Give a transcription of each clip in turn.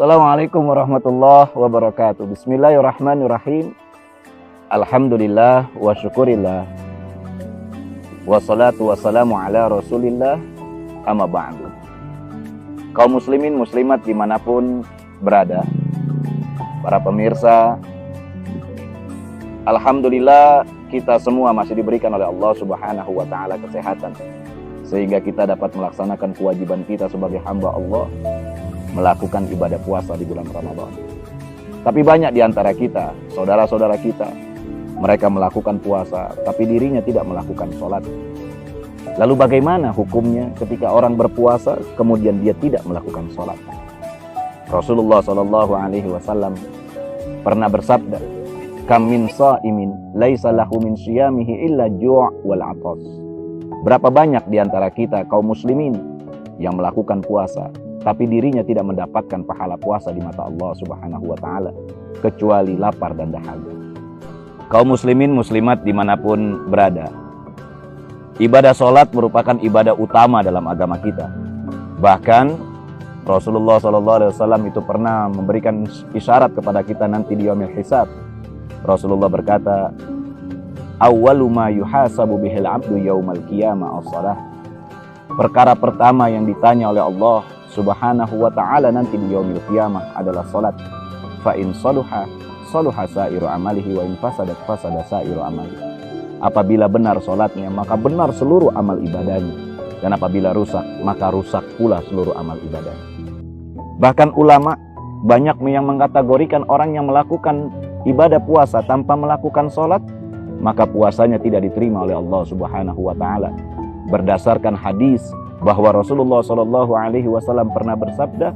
Assalamualaikum warahmatullahi wabarakatuh. Bismillahirrahmanirrahim. Alhamdulillah wa syukurillah. Wassalatu wassalamu ala rasulillah. Amma ba'du. Kaum muslimin muslimat dimanapun berada, para pemirsa, alhamdulillah kita semua masih diberikan oleh Allah Subhanahu wa ta'ala kesehatan, sehingga kita dapat melaksanakan kewajiban kita sebagai hamba Allah, melakukan ibadah puasa di bulan Ramadan. Tapi banyak di antara kita, saudara-saudara kita, mereka melakukan puasa, tapi dirinya tidak melakukan sholat. Lalu bagaimana hukumnya ketika orang berpuasa, kemudian dia tidak melakukan sholat? Rasulullah SAW pernah bersabda, "Kam min sha'imin laisa lahu min shiyamihi illa ju' wal 'atas." Berapa banyak di antara kita kaum muslimin yang melakukan puasa, tapi dirinya tidak mendapatkan pahala puasa di mata Allah Subhanahu wa ta'ala, kecuali lapar dan dahaga. Kaum muslimin muslimat dimanapun berada, ibadah sholat merupakan ibadah utama dalam agama kita. Bahkan Rasulullah SAW itu pernah memberikan isyarat kepada kita nanti di yaumil hisab. Rasulullah berkata, "Awwalu ma yuhasabu bihil 'abdu yaumal qiyamah as-shalah." Perkara pertama yang ditanya oleh Allah Subhanahu wa ta'ala nanti di yaumil qiyamah adalah salat. Fa in saluha saluha sa'iru amalihi wa in fasadat fasada sa'iru amalihi. Apabila benar salatnya, maka benar seluruh amal ibadahnya, dan apabila rusak, maka rusak pula seluruh amal ibadahnya. Bahkan ulama banyak yang mengkategorikan orang yang melakukan ibadah puasa tanpa melakukan salat, maka puasanya tidak diterima oleh Allah Subhanahu wa ta'ala. Berdasarkan hadis bahwa Rasulullah SAW pernah bersabda,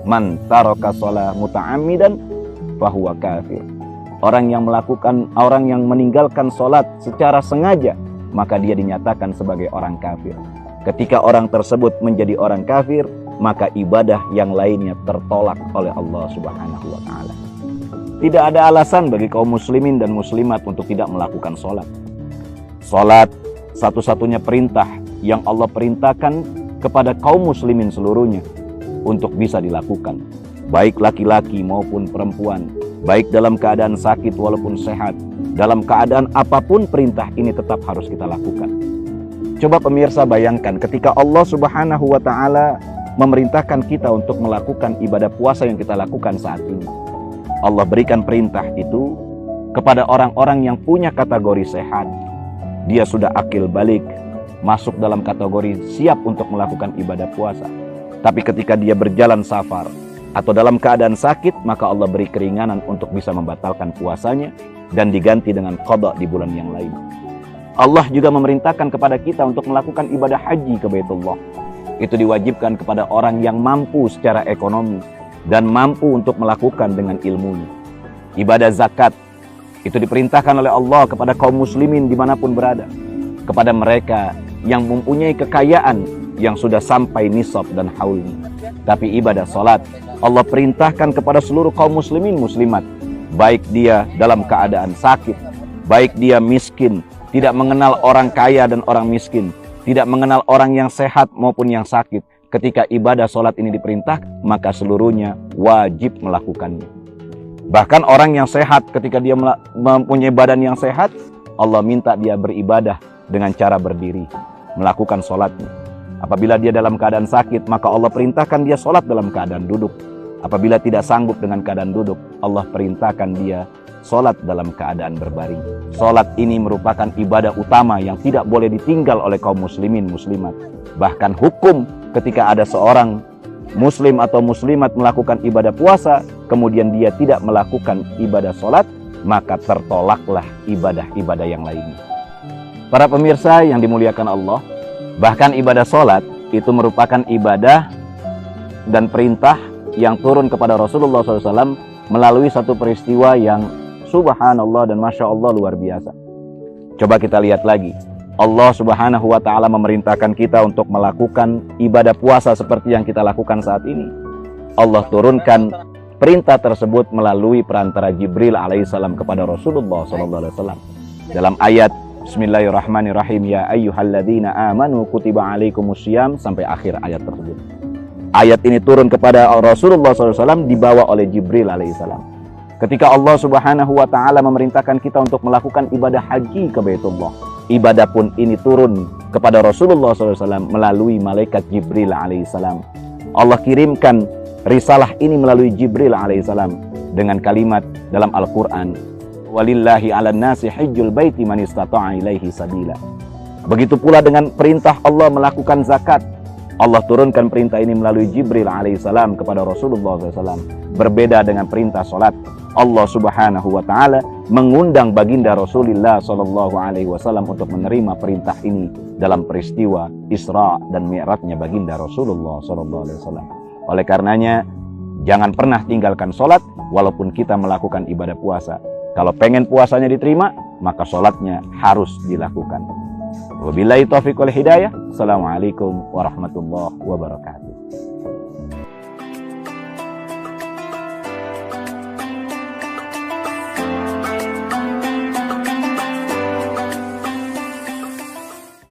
"Man taraka shalah muta'ammidan fahuwa kafir." Orang yang meninggalkan salat secara sengaja, maka dia dinyatakan sebagai orang kafir. Ketika orang tersebut menjadi orang kafir, maka ibadah yang lainnya tertolak oleh Allah Subhanahu wa ta'ala. Tidak ada alasan bagi kaum muslimin dan muslimat untuk tidak melakukan salat. Salat satu-satunya perintah yang Allah perintahkan kepada kaum muslimin seluruhnya untuk bisa dilakukan, baik laki-laki maupun perempuan, baik dalam keadaan sakit walaupun sehat, dalam keadaan apapun perintah ini tetap harus kita lakukan. Coba pemirsa bayangkan ketika Allah Subhanahu wa ta'ala memerintahkan kita untuk melakukan ibadah puasa yang kita lakukan saat ini. Allah berikan perintah itu kepada orang-orang yang punya kategori sehat. Dia sudah akil balik, masuk dalam kategori siap untuk melakukan ibadah puasa. Tapi ketika dia berjalan safar atau dalam keadaan sakit, maka Allah beri keringanan untuk bisa membatalkan puasanya dan diganti dengan qada di bulan yang lain. Allah juga memerintahkan kepada kita untuk melakukan ibadah haji ke Baitullah. Itu diwajibkan kepada orang yang mampu secara ekonomi dan mampu untuk melakukan dengan ilmunya. Ibadah zakat itu diperintahkan oleh Allah kepada kaum muslimin dimanapun berada, kepada mereka yang mempunyai kekayaan yang sudah sampai nisab dan haulnya. Tapi ibadah salat Allah perintahkan kepada seluruh kaum muslimin muslimat, baik dia dalam keadaan sakit, baik dia miskin, tidak mengenal orang kaya dan orang miskin, tidak mengenal orang yang sehat maupun yang sakit. Ketika ibadah salat ini diperintah, maka seluruhnya wajib melakukannya. Bahkan orang yang sehat, ketika dia mempunyai badan yang sehat, Allah minta dia beribadah dengan cara berdiri, melakukan sholatnya. Apabila dia dalam keadaan sakit, maka Allah perintahkan dia sholat dalam keadaan duduk. Apabila tidak sanggup dengan keadaan duduk, Allah perintahkan dia sholat dalam keadaan berbaring. Sholat ini merupakan ibadah utama yang tidak boleh ditinggal oleh kaum muslimin muslimat. Bahkan hukum ketika ada seorang muslim atau muslimat melakukan ibadah puasa, kemudian dia tidak melakukan ibadah sholat, maka tertolaklah ibadah-ibadah yang lainnya. Para pemirsa yang dimuliakan Allah, bahkan ibadah sholat itu merupakan ibadah dan perintah yang turun kepada Rasulullah SAW melalui satu peristiwa yang subhanallah dan masya Allah luar biasa. Coba kita lihat lagi. Allah Subhanahu wa ta'ala memerintahkan kita untuk melakukan ibadah puasa seperti yang kita lakukan saat ini. Allah turunkan perintah tersebut melalui perantara Jibril alaihissalam kepada Rasulullah SAW. Dalam ayat Bismillahirrahmanirrahim, ya ayyuhalladzina amanu kutiba alaikumussyiyam, sampai akhir ayat tersebut. Ayat ini turun kepada Rasulullah SAW dibawa oleh Jibril alaihissalam. Ketika Allah Subhanahu wa Ta'ala memerintahkan kita untuk melakukan ibadah haji ke Baitullah, ibadah pun ini turun kepada Rasulullah SAW melalui malaikat Jibril alaihissalam. Allah kirimkan risalah ini melalui Jibril alaihissalam dengan kalimat dalam Al-Quran, walillahi ala nasi hajjul baiti man istata'a ilaihi sabila. Begitu pula dengan perintah Allah melakukan zakat. Allah turunkan perintah ini melalui Jibril alaihissalam kepada Rasulullah SAW. Berbeda dengan perintah salat, Allah Subhanahu wa Ta'ala mengundang baginda Rasulullah SAW untuk menerima perintah ini dalam peristiwa Isra dan Mi'rajnya baginda Rasulullah SAW. Oleh karenanya, jangan pernah tinggalkan sholat walaupun kita melakukan ibadah puasa. Kalau pengen puasanya diterima, maka sholatnya harus dilakukan. Wabillahi taufiq wal hidayah. Assalamualaikum warahmatullahi wabarakatuh.